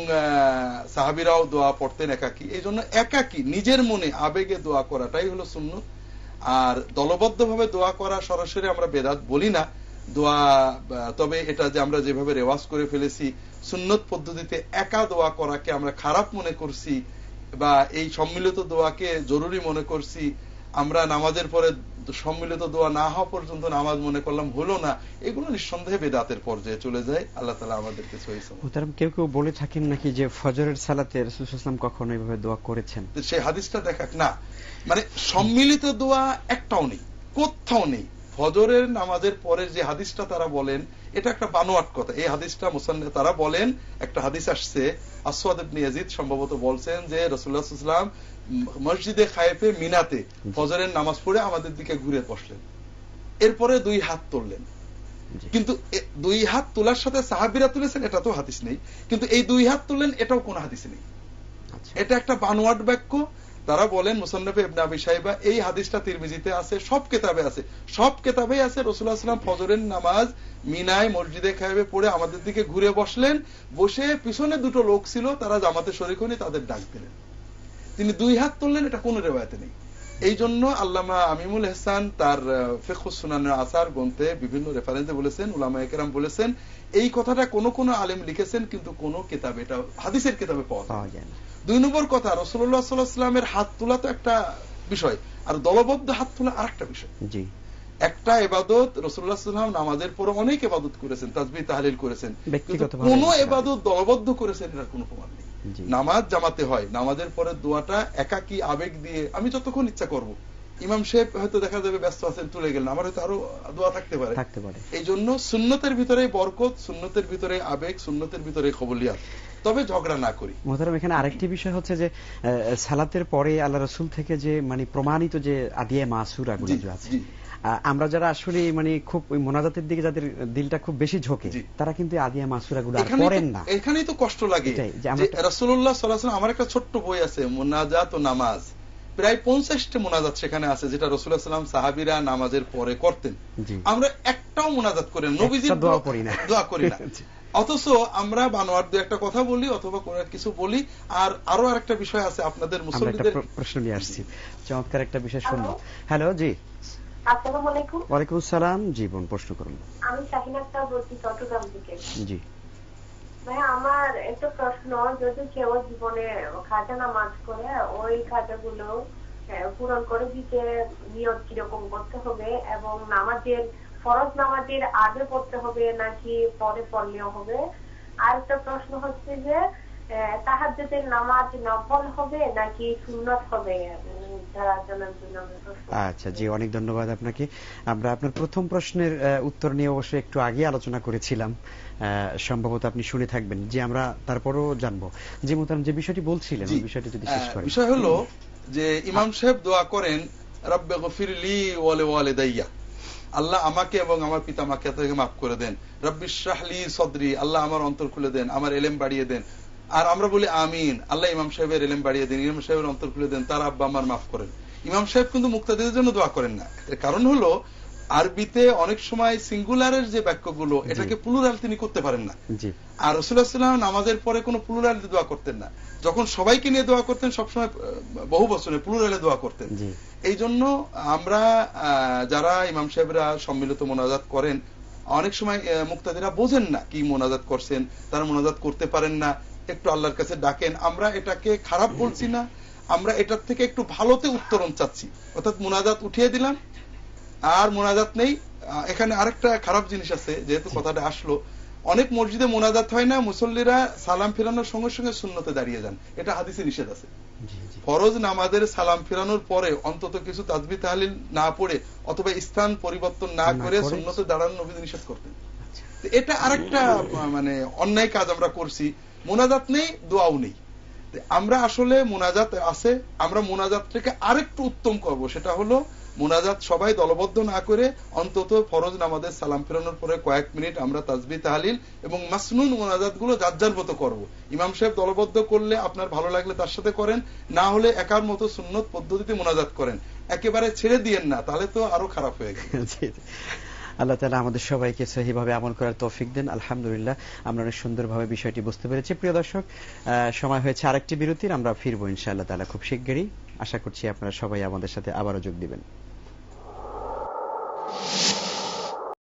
সাহাবীরাও দোয়া পড়তেন একাকী। এই জন্য একাকী নিজের মনে আবেগে দোয়া করাটাই হলো সুন্নত। আর দলবদ্ধভাবে দোয়া করা সরাসরি আমরা বেদাত বলি না দোয়া, তবে এটা যে আমরা যেভাবে রেওয়াজ করে ফেলেছি, সুন্নত পদ্ধতিতে একা দোয়া করাকে আমরা খারাপ মনে করছি বা এই সম্মিলিত দোয়াকে জরুরি মনে করছি, আমরা নামাজের পরে সম্মিলিত দোয়া না হওয়া পর্যন্ত নামাজ মনে করলাম হলো না, এগুলো নিঃসন্দেহে বেদাতের পর্যায়ে চলে যায়। আল্লাহ তাআলা আমাদেরকে সহিহ কেউ কেউ বলে থাকেন নাকি যে ফজরের সালাতে রাসূল সাল্লাল্লাহু আলাইহি ওয়াসাল্লাম কখনো এইভাবে দোয়া করেছেন, সেই হাদিসটা দেখাক না। মানে সম্মিলিত দোয়া একটাও নেই, কোথাও নেই। ফজরের নামাজের পরে যে হাদিসটা তারা বলেন, এটা একটা বানোয়াট কথা। এই হাদিসটা মুসান্নিফ তারা বলেন, একটা হাদিস আসছে, আসওয়াদ ইবনে ইয়াজিদ সম্ভবত বলছেন যে রাসূলুল্লাহ সাল্লাল্লাহু আলাইহি ওয়াসাল্লাম মসজিদে খায়েফে মিনাতে ফজরের নামাজ পড়ে আমাদের দিকে ঘুরে বসলেন, এরপরে 2 হাত তুললেন। কিন্তু 2 হাত তোলার সাথে সাহাবীরা তুলেছেন, এটা তো হাদিস নেই। কিন্তু এই 2 হাত তুললেন, এটাও কোনো হাদিসে নেই। এটা একটা বানোয়াট বাক্য। তারা বলেন মুসান্নাফে ইবনে আবি শাইবা, এই হাদিসটা তিরমিজিতে আছে, সব কিতাবে আছে, সব কিতাবেই আছে। রাসূলুল্লাহ সাল্লাল্লাহু আলাইহি ওয়াসাল্লাম ফজরের নামাজ মিনায় মসজিদে খায়েফে পড়ে আমাদের দিকে ঘুরে বসলেন, বসে পিছনে 2 লোক ছিল, তারা জামাতে শরীক হয়নি, তাদের ডাক দিলেন। তিনি 2 হাত তুললেন, এটা কোনো রিওয়ায়াতে নেই। এই জন্য আল্লামা আমিমুল ইহসান তার ফিকহুস সুনানের আসার গ্রন্থে বিভিন্ন রেফারেন্সে বলেছেন, উলামায়ে কেরাম বলেছেন, এই কথাটা কোন কোন আলেম লিখেছেন, কিন্তু কোন কিতাবে, এটা হাদিসের কিতাবে পাওয়া যায় না। 2 নম্বর কথা, রাসূলুল্লাহ সাল্লাল্লাহু আলাইহি ওয়াসাল্লামের হাত তোলা তো একটা বিষয়, আর দলবদ্ধ হাত তোলা আরেকটা বিষয়। জি, একটা ইবাদত রাসূলুল্লাহ সাল্লাল্লাহু আলাইহি ওয়াসাল্লাম নামাজের পর অনেক ইবাদত করেছেন, তাসবিহ তাহলিল করেছেন, কোন ইবাদত দলবদ্ধ করেছেন এর কোনো প্রমাণ নেই। নামাজ জামাতে হয়, নামাজের পরে দোয়াটা একাকী আবেগ দিয়ে আমি যতক্ষণ ইচ্ছা করব, ইমাম সাহেব হয়তো দেখা যাবে ব্যস্ত আছেন, তুলে গেলেন, আমার হয়তো আরো দোয়া থাকতে পারে। এই জন্য সুন্নতের ভিতরে বরকত, সুন্নতের ভিতরে আবেগ, সুন্নতের ভিতরে কবুলিয়াত, তবে ঝগড়া না করি। মুহতারাম, এখানে আরেকটি বিষয় হচ্ছে যে সালাতের পরে আল্লাহ রাসূল থেকে যে মানে প্রমাণিত যে আদিয়া মাসুরা গুলো আছে, আমরা যারা আসলে মানে খুব ওই মোনাজাতের দিকে যাদের দিলটা খুব বেশি ঝোঁকে, তারা কিন্তু আদিয়া মাসুরা গুলো করেন না। এখানেই তো কষ্ট লাগে। রাসূলুল্লাহ সাল্লাল্লাহু আলাইহি ওয়াসাল্লাম, আমার একটা ছোট্ট বই আছে মোনাজাত ও নামাজ, প্রায় 50টা মোনাজাত সেখানে আছে যেটা রাসূলুল্লাহ সাল্লাল্লাহু আলাইহি ওয়াসাল্লাম সাহাবীরা নামাজের পরে করতেন। আমরা একটাও মোনাজাত করি না, নবীজির দোয়া করি না। অথচ আমরা বানোয়ার দু একটা কথা বলি অথবা কোন কিছু বলি। আর আরো আরেকটা বিষয় আছে, আপনাদের মুসল্লিদের প্রশ্ন নিয়ে আসছি, চমৎকার একটা বিষয় শুনবো। হ্যালো, জি আসসালামু আলাইকুম। ওয়ালাইকুম আসসালাম, জি বোন প্রশ্ন করুন। আমি শাহিনা আক্তার বলছি চট্টগ্রাম থেকে। জি ভাই, আমার একটা প্রশ্ন, যদি কেউ জীবনে খাজা নামাজ করে ওই খাজাগুলো পূরণ করে দিতে নিয়ত কিরকম করতে হবে, এবং নামাজের ফরজ নামাজের আগে পড়তে হবে নাকি পরে পড়লেও হবে? আর একটা প্রশ্ন হচ্ছে যে তাহাজ্জুদের নামাজ নফল হবে নাকি সুন্নাত হবে? আচ্ছা জি, অনেক ধন্যবাদ আপনাকে। আমরা আপনার প্রথম প্রশ্নের উত্তর নিয়ে অবশ্যই একটু আগে আলোচনা করেছিলাম, সম্ভবত আপনি শুনে থাকবেন। যে আমরা তারপরও জানবো যে মোতারাম যে বিষয়টি বলছিলেন ওই বিষয়টি যদি শেষ করেন। বিষয় হলো যে ইমাম সাহেব দোয়া করেন রব্বে গফিরলি ওয়া লিওয়ালিদাইয়া, আল্লাহ আমাকে এবং আমার পিতা মাতাকে মাফ করে দেন। রব্বিশ রাহলি সদরি, আল্লাহ আমার অন্তর খুলে দেন, আমার ইলম বাড়িয়ে দেন। আর আমরা বলি আমিন, আল্লাহ ইমাম সাহেবের ইলম বাড়িয়ে দেন, ইমাম সাহেবের অন্তর খুলে দেন, তার আব্বা আমার মাফ করেন। ইমাম সাহেব কিন্তু মুক্তাদিদের জন্য দোয়া করেন না। এর কারণ হলো আরবিতে অনেক সময় সিঙ্গুলারের যে বাক্যগুলো এটাকে প্লুরাল তিনি করতে পারেন না। আর রাসূলুল্লাহ সাল্লাল্লাহু আলাইহি ওয়াসাল্লাম নামাজের পরে কোনো প্লুরাল দোয়া করতেন না। যখন সবাইকে নিয়ে দোয়া করতেন সবসময় বহু বচনে প্লুরালে দোয়া করতেন। এই জন্য আমরা যারা ইমাম সাহেবরা সম্মিলিত মোনাজাত করেন, অনেক সময় মুক্তাদিরা বোঝেন না কি মোনাজাত করছেন, তারা মোনাজাত করতে পারেন না, একটু আল্লাহর কাছে ডাকেন। আমরা এটাকে খারাপ বলছি না, আমরা এটার থেকে একটু ভালোতে উত্তরণ চাচ্ছি। অর্থাৎ মোনাজাত উঠিয়ে দিলাম আর মোনাজাত নেই। এখানে আরেকটা খারাপ জিনিস আছে, যেহেতু কথাটা আসলো, অনেক মসজিদে মোনাজাত হয় না, মুসল্লিরা সালাম ফেরানোর সঙ্গে সঙ্গে সুন্নতে দাঁড়িয়ে যান, এটা হাদিসে নিষেধ আছে। ফরজ নামাজের সালাম ফেরানোর পরে অন্তত কিছু তাসবিহ তাহলিল না পড়ে অথবা স্থান পরিবর্তন না করে সুন্নতে দাঁড়ানো নবী নিষেধ করতেন। এটা আরেকটা মানে অন্যায় কাজ আমরা করছি। মোনাজাত নেই, দোয়াও নেই। আমরা আসলে মোনাজাত আছে, আমরা মোনাজাতটাকে আরেকটু উত্তম করব। সেটা হলো মোনাজাত সবাই দলবদ্ধ না করে অন্তত ফরজ নামাজের সালাম ফেরানোর পরে কয়েক মিনিট আমরা তাসবিহ তাহলিল এবং মাসনুন মোনাজাত গুলো যার যার মতো করবো। ইমাম সাহেব দলবদ্ধ করলে আপনার ভালো লাগলে তার সাথে করেন, না হলে একার মতো সুন্নত পদ্ধতিতে মোনাজাত করেন। একেবারে ছেড়ে দিয়েন না, তাহলে তো আরো খারাপ হয়ে গেল। আল্লাহ তাআলা আমাদের সবাইকে সহিভাবে আমল করার তৌফিক দেন। আলহামদুলিল্লাহ, আমরা অনেক সুন্দরভাবে বিষয়টি বুঝতে পেরেছি। প্রিয় দর্শক, সময় হয়েছে আরেকটি বিরতির, আমরা ফিরবো ইনশাআল্লাহ তাআলা খুব শিগগিরই। আশা করছি আপনারা সবাই আমাদের সাথে আবারও যোগ দিবেন।